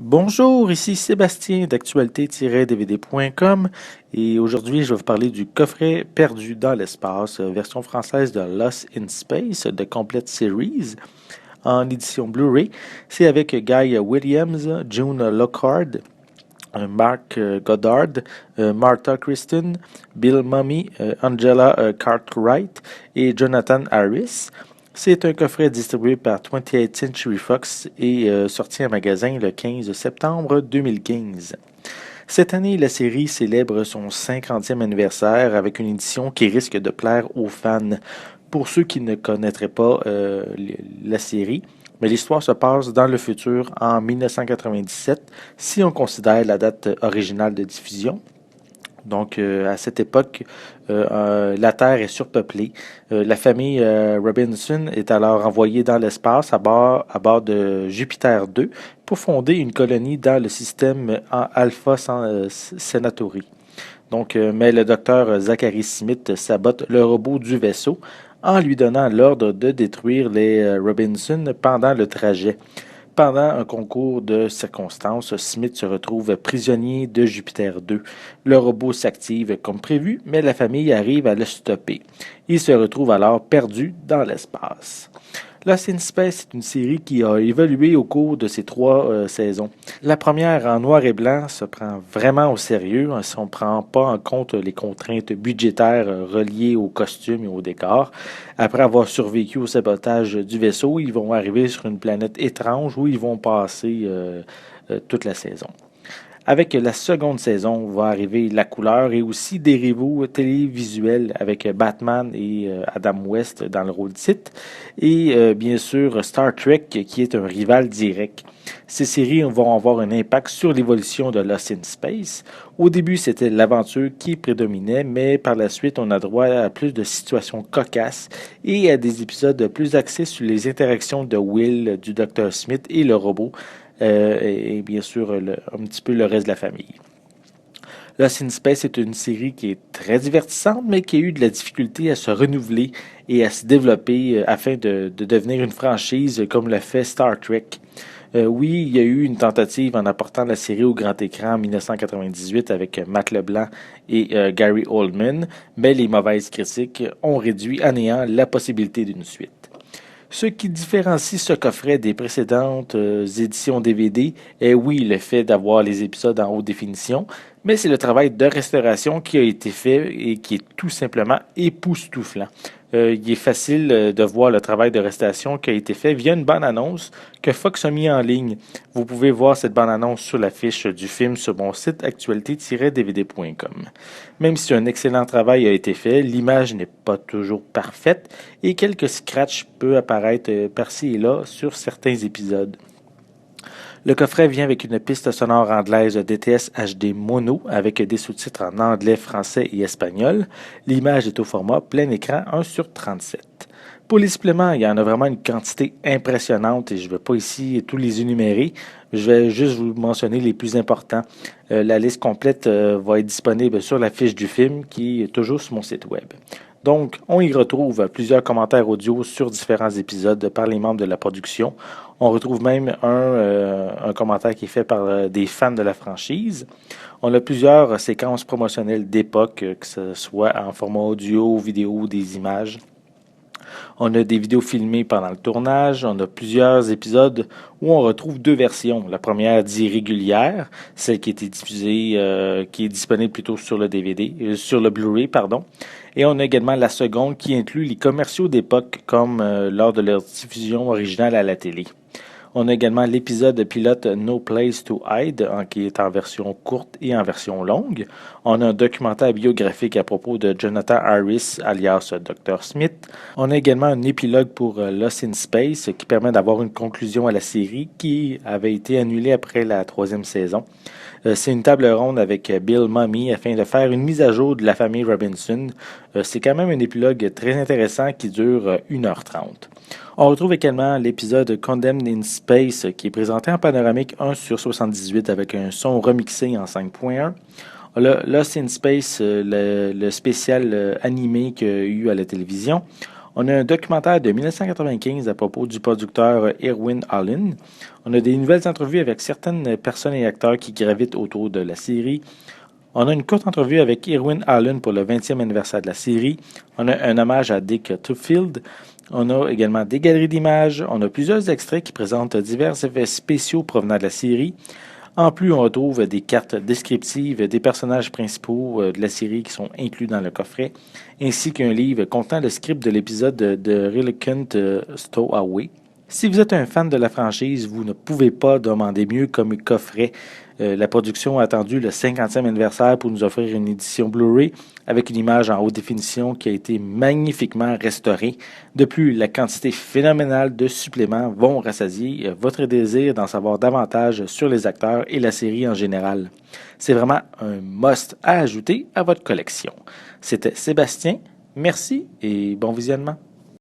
Bonjour, ici Sébastien d'actualité-dvd.com et aujourd'hui je vais vous parler du coffret Perdu dans l'espace, version française de Lost in Space de Complete Series en édition Blu-ray. C'est avec Guy Williams, June Lockhart, Mark Goddard, Martha Kristen, Bill Mummy, Angela Cartwright et Jonathan Harris. C'est un coffret distribué par 28th Century Fox et sorti en magasin le 15 septembre 2015. Cette année, la série célèbre son 50e anniversaire avec une édition qui risque de plaire aux fans. Pour ceux qui ne connaîtraient pas la série, mais l'histoire se passe dans le futur en 1997 si on considère la date originale de diffusion. Donc, à cette époque, la Terre est surpeuplée. La famille Robinson est alors envoyée dans l'espace à bord de Jupiter 2 pour fonder une colonie dans le système Alpha Centauri. Donc, mais le docteur Zachary Smith sabote le robot du vaisseau en lui donnant l'ordre de détruire les Robinson pendant le trajet. Pendant un concours de circonstances, Smith se retrouve prisonnier de Jupiter 2. Le robot s'active comme prévu, mais la famille arrive à le stopper. Il se retrouve alors perdu dans l'espace. Lost in Space est une série qui a évolué au cours de ces trois saisons. La première, en noir et blanc, se prend vraiment au sérieux si on ne prend pas en compte les contraintes budgétaires reliées aux costumes et aux décors. Après avoir survécu au sabotage du vaisseau, ils vont arriver sur une planète étrange où ils vont passer toute la saison. Avec la seconde saison va arriver la couleur et aussi des rivaux télévisuels avec Batman et Adam West dans le rôle titre et bien sûr Star Trek qui est un rival direct. Ces séries vont avoir un impact sur l'évolution de Lost in Space. Au début, c'était l'aventure qui prédominait, mais par la suite, on a droit à plus de situations cocasses et à des épisodes plus axés sur les interactions de Will, du Dr. Smith et le robot, et bien sûr un petit peu le reste de la famille. Lost in Space est une série qui est très divertissante, mais qui a eu de la difficulté à se renouveler et à se développer afin de devenir une franchise comme l'a fait Star Trek. Oui, il y a eu une tentative en apportant la série au grand écran en 1998 avec Matt LeBlanc et Gary Oldman, mais les mauvaises critiques ont réduit à néant la possibilité d'une suite. Ce qui différencie ce coffret des précédentes éditions DVD est oui le fait d'avoir les épisodes en haute définition, mais c'est le travail de restauration qui a été fait et qui est tout simplement époustouflant. Il est facile de voir le travail de restauration qui a été fait via une bande-annonce que Fox a mis en ligne. Vous pouvez voir cette bande-annonce sur la fiche du film sur mon site actualité-dvd.com. Même si un excellent travail a été fait, l'image n'est pas toujours parfaite et quelques scratchs peuvent apparaître par-ci et là sur certains épisodes. Le coffret vient avec une piste sonore anglaise DTS HD mono avec des sous-titres en anglais, français et espagnol. L'image est au format plein écran 1/37. Pour les suppléments, il y en a vraiment une quantité impressionnante et je ne vais pas ici tous les énumérer. Je vais juste vous mentionner les plus importants. La liste complète va être disponible sur la fiche du film qui est toujours sur mon site web. Donc, on y retrouve plusieurs commentaires audio sur différents épisodes par les membres de la production. On retrouve même un commentaire qui est fait par des fans de la franchise. On a plusieurs séquences promotionnelles d'époque, que ce soit en format audio, vidéo, des images. On a des vidéos filmées pendant le tournage. On a plusieurs épisodes où on retrouve deux versions. La première dit régulière, celle qui était diffusée, qui est disponible plutôt sur le DVD, sur le Blu-ray, pardon. Et on a également la seconde qui inclut les commerciaux d'époque comme lors de leur diffusion originale à la télé. On a également l'épisode pilote No Place to Hide, qui est en version courte et en version longue. On a un documentaire biographique à propos de Jonathan Harris, alias Dr. Smith. On a également un épilogue pour Lost in Space, qui permet d'avoir une conclusion à la série qui avait été annulée après la troisième saison. C'est une table ronde avec Bill Mummy afin de faire une mise à jour de la famille Robinson. C'est quand même un épilogue très intéressant qui dure 1h30. On retrouve également l'épisode Condemned in Space qui est présenté en panoramique 1/78 avec un son remixé en 5.1. Lost in Space, le spécial animé qu'il y a eu à la télévision. On a un documentaire de 1995 à propos du producteur Irwin Allen. On a des nouvelles entrevues avec certaines personnes et acteurs qui gravitent autour de la série. On a une courte entrevue avec Irwin Allen pour le 20e anniversaire de la série. On a un hommage à Dick Tuffield. On a également des galeries d'images. On a plusieurs extraits qui présentent divers effets spéciaux provenant de la série. En plus, on retrouve des cartes descriptives des personnages principaux de la série qui sont inclus dans le coffret, ainsi qu'un livre contenant le script de l'épisode de Reluctant Stowaway. Si vous êtes un fan de la franchise, vous ne pouvez pas demander mieux comme coffret. La production a attendu le 50e anniversaire pour nous offrir une édition Blu-ray avec une image en haute définition qui a été magnifiquement restaurée. De plus, la quantité phénoménale de suppléments vont rassasier votre désir d'en savoir davantage sur les acteurs et la série en général. C'est vraiment un must à ajouter à votre collection. C'était Sébastien, merci et bon visionnement.